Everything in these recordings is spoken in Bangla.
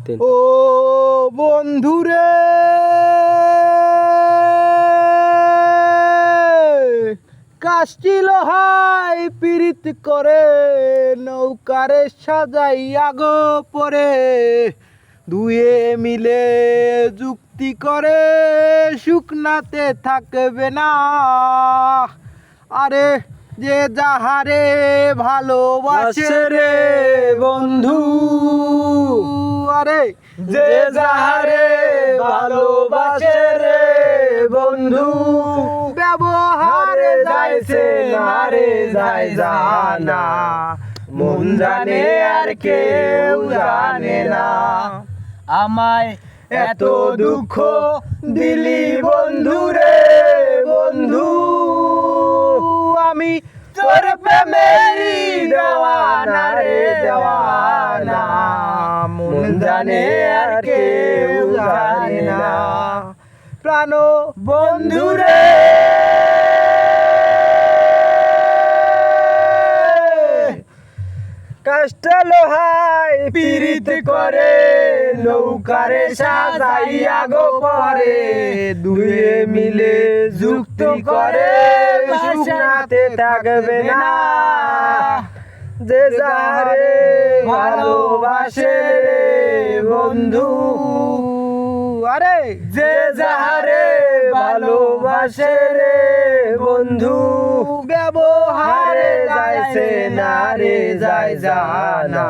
ও বন্ধুরে কাষ্টি লোহাই পীড়িত করে নৌকারে সাজাইয়া গো পরে দুয়ে মিলে যুক্তি করে শুকনাতে থাকবে না। আরে যে যাহারে ভালোবাসে রে বন্ধু, আরে যে যাহারে ভালোবাসে রে বন্ধু, ব্যবহারে যাইছে না রে যায় জানা, মন জানে আর কেউ জানে না। আমায় এত দুঃখ দিলি বন্ধু রে বন্ধু, আমি তোর প্রেমেরই দেওয়ানা রে দেওয়ানা, মন জানে আর কেউ জানে না। প্রাণ বন্ধু রে কাষ্ঠ লোহাই পীড়িত করে নৌকারে সাজাইয়া গো পরে দুয়ে মিলে যুক্তি করে শুকনাতে থাকবে না। যে যাহারে ভালোবাসে রে বন্ধু, আরে যে যাহারে ভালোবাসে রে বন্ধু, ব্যবহারে যাইছে না রে যায় জানা,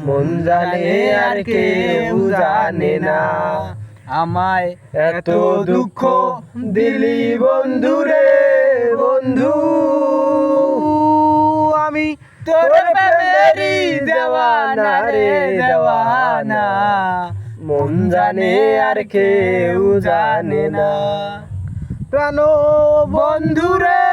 মন জানে আর কেউ জানে না। আমায় এত দুঃখ দিলি বন্ধু রে বন্ধু, আমি তোর প্রেমেরই দেওয়ানা রে দেওয়ানা, মন জানে আর কেউ জানে না। প্রাণ বন্ধু রে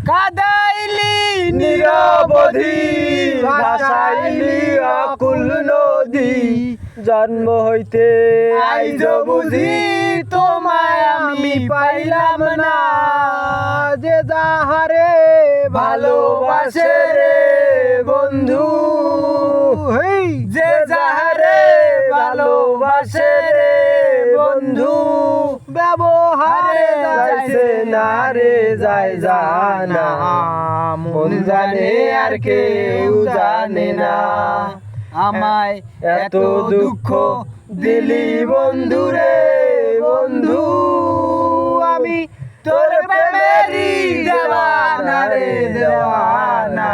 কাদাইলি নিরবধি ভাসাইলি আকুল নদী, জন্ম হইতে আইজ বুঝি তোমায় আমি পাইলাম না। যে যাহারে ভালোবাসে রে বন্ধু, যে যাহারে ভালোবাসে রে বন্ধু, ব্যবহারে যাইছে না রে যায় জানা, মন জানে আর কেউ জানে না। আমায় এত দুঃখ দিলি বন্ধু রে বন্ধু, আমি তোর প্রেমেরই দেওয়ানা রে দেওয়ানা।